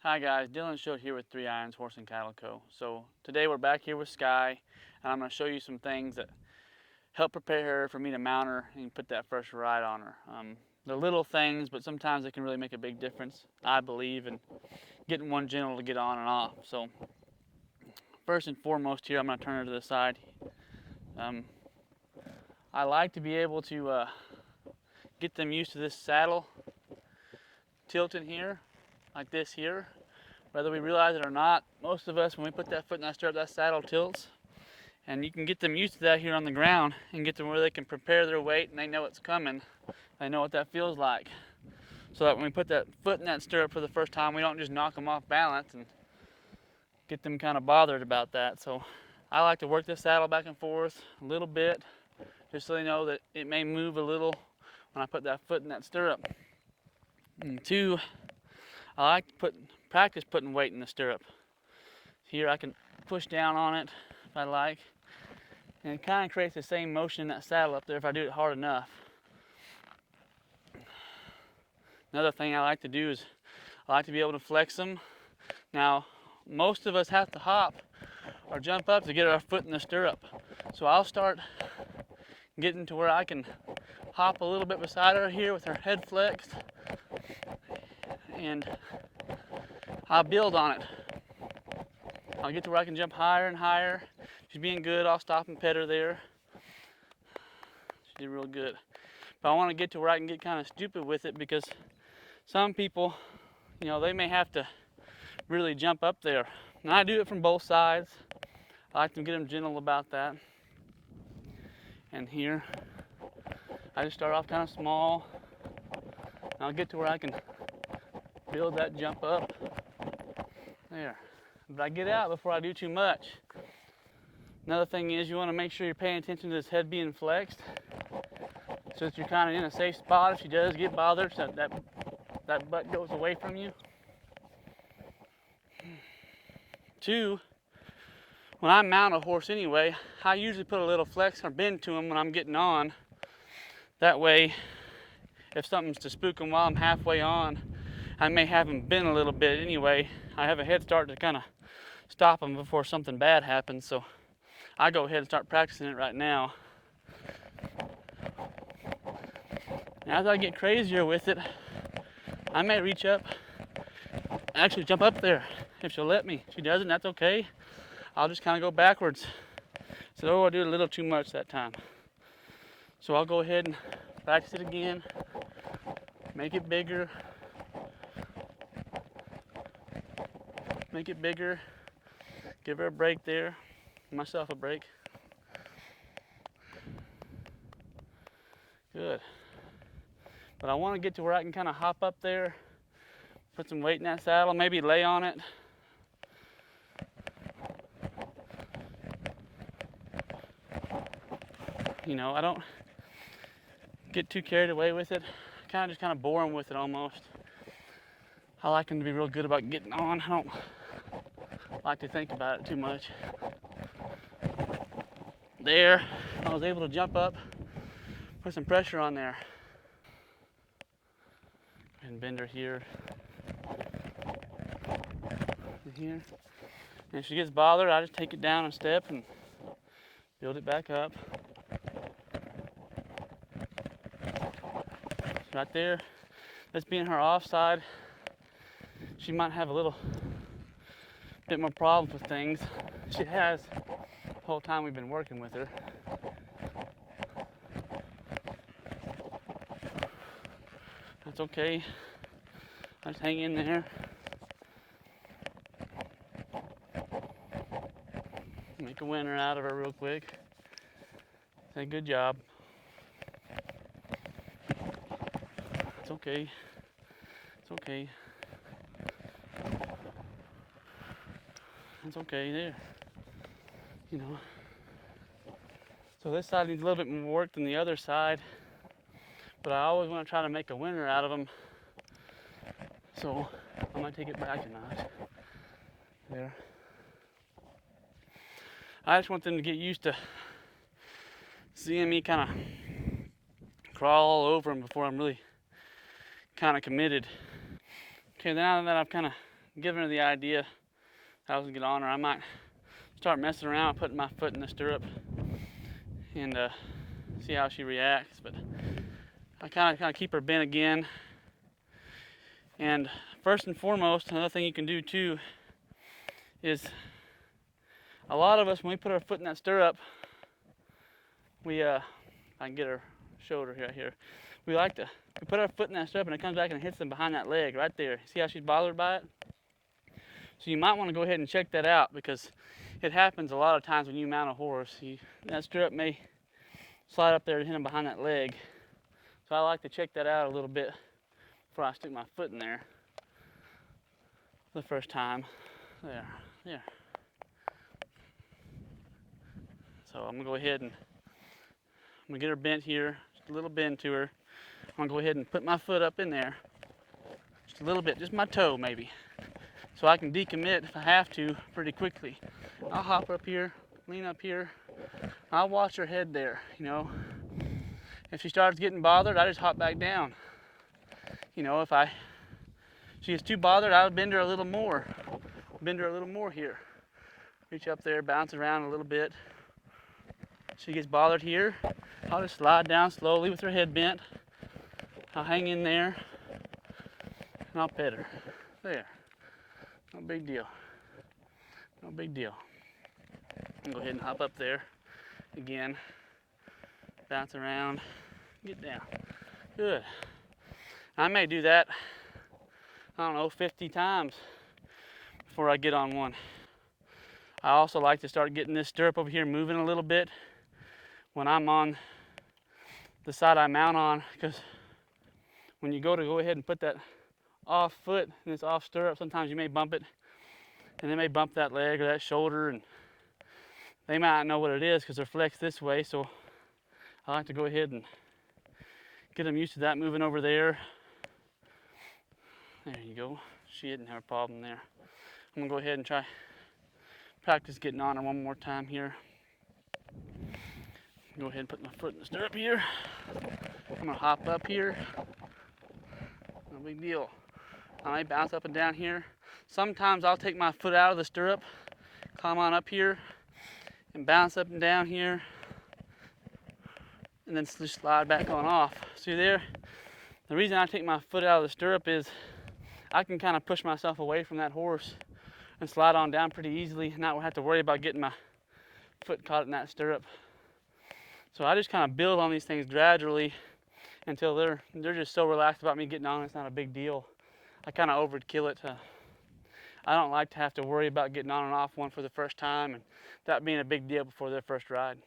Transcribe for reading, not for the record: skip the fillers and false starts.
Hi guys, Dylan Schultz here with 3 Irons Horse and Cattle Co. So today we're back here with Sky, and I'm going to show you some things that help prepare her for me to mount her and put that first ride on her. They're little things, but sometimes they can really make a big difference, I believe, in getting one gentle to get on and off. So first and foremost here, I'm going to turn her to the side. I like to be able to get them used to this saddle tilting here, like this here. Whether we realize it or not, most of us, when we put that foot in that stirrup, that saddle tilts. And you can get them used to that here on the ground and get them where they can prepare their weight and they know it's coming. They know what that feels like. So that when we put that foot in that stirrup for the first time, we don't just knock them off balance and get them kind of bothered about that. So I like to work this saddle back and forth a little bit, just so they know that it may move a little when I put that foot in that stirrup. And two, I like to practice putting weight in the stirrup. Here I can push down on it if I like, and it kind of creates the same motion in that saddle up there if I do it hard enough. Another thing I like to do is I like to be able to flex them. Now, most of us have to hop or jump up to get our foot in the stirrup. So I'll start getting to where I can hop a little bit beside her here with her head flexed, and I'll build on it. I'll get to where I can jump higher and higher. She's being good, I'll stop and pet her there. She did real good. But I want to get to where I can get kind of stupid with it, because some people, they may have to really jump up there. And I do it from both sides. I like to get them gentle about that. And here, I just start off kind of small. And I'll get to where I can build that jump up. There. But I get out before I do too much. Another thing is, you want to make sure you're paying attention to this head being flexed, so that you're kind of in a safe spot if she does get bothered, so that butt goes away from you. Two, when I mount a horse anyway, I usually put a little flex or bend to him when I'm getting on. That way, if something's to spook him while I'm halfway on, I may have him bend a little bit anyway. I have a head start to kind of stop him before something bad happens, so I go ahead and start practicing it right now. And as I get crazier with it, I may reach up, actually jump up there if she'll let me. If she doesn't, that's okay. I'll just kind of go backwards. So I do a little too much that time. So I'll go ahead and practice it again, make it bigger, give her a break there, myself a break. Good. But I want to get to where I can kind of hop up there, put some weight in that saddle, maybe lay on it. I don't get too carried away with it. I just kind of bore them with it almost. I like them to be real good about getting on. I don't like to think about it too much. There, I was able to jump up, put some pressure on there. And bend her here and here. And if she gets bothered, I just take it down a step and build it back up. Right there, that's being her offside. She might have a little bit more problems with things. She has the whole time we've been working with her. That's okay. I just hang in there. Make a winner out of her real quick. Say good job. It's okay. It's okay. It's okay there. So this side needs a little bit more work than the other side, but I always want to try to make a winner out of them. So I'm gonna take it back a notch. There. I just want them to get used to seeing me kind of crawl all over them before I'm really kind of committed. Okay, now that I've kind of giving her the idea that I was gonna get on her. I might start messing around, putting my foot in the stirrup, and see how she reacts. But I kind of keep her bent again. And first and foremost, another thing you can do too is a lot of us, when we put our foot in that stirrup, we I can get her shoulder right here. We put our foot in that stirrup and it comes back and hits them behind that leg right there. See how she's bothered by it? So you might want to go ahead and check that out, because it happens a lot of times when you mount a horse. That stirrup may slide up there and hit them behind that leg. So I like to check that out a little bit before I stick my foot in there the first time. There. So I'm gonna go ahead and I'm gonna get her bent here, just a little bend to her. I'm gonna go ahead and put my foot up in there, just a little bit, just my toe maybe, so I can decommit if I have to pretty quickly. I'll hop up here, lean up here. I'll watch her head there, you know. If she starts getting bothered, I just hop back down. You know, if she gets too bothered, I'll bend her a little more. Bend her a little more here. Reach up there, bounce around a little bit. She gets bothered here, I'll just slide down slowly with her head bent. I'll hang in there, and I'll pet her. There. No big deal. No big deal. I'll go ahead and hop up there again. Bounce around, get down. Good. I may do that, I don't know, 50 times before I get on one. I also like to start getting this stirrup over here moving a little bit when I'm on the side I mount on, because when you go ahead and put that off foot in this off stirrup, sometimes you may bump it, and they may bump that leg or that shoulder, and they might not know what it is because they're flexed this way. So I like to go ahead and get them used to that, moving over there. There you go. She didn't have a problem there. I'm gonna go ahead and try practice getting on her one more time here. Go ahead and put my foot in the stirrup here. I'm gonna hop up here. No big deal. I might bounce up and down here. Sometimes I'll take my foot out of the stirrup, climb on up here, and bounce up and down here, and then just slide back on off. See there? The reason I take my foot out of the stirrup is I can kind of push myself away from that horse and slide on down pretty easily, and not have to worry about getting my foot caught in that stirrup. So I just kind of build on these things gradually until they're just so relaxed about me getting on, it's not a big deal. I kind of overkill it. I don't like to have to worry about getting on and off one for the first time, and that being a big deal before their first ride.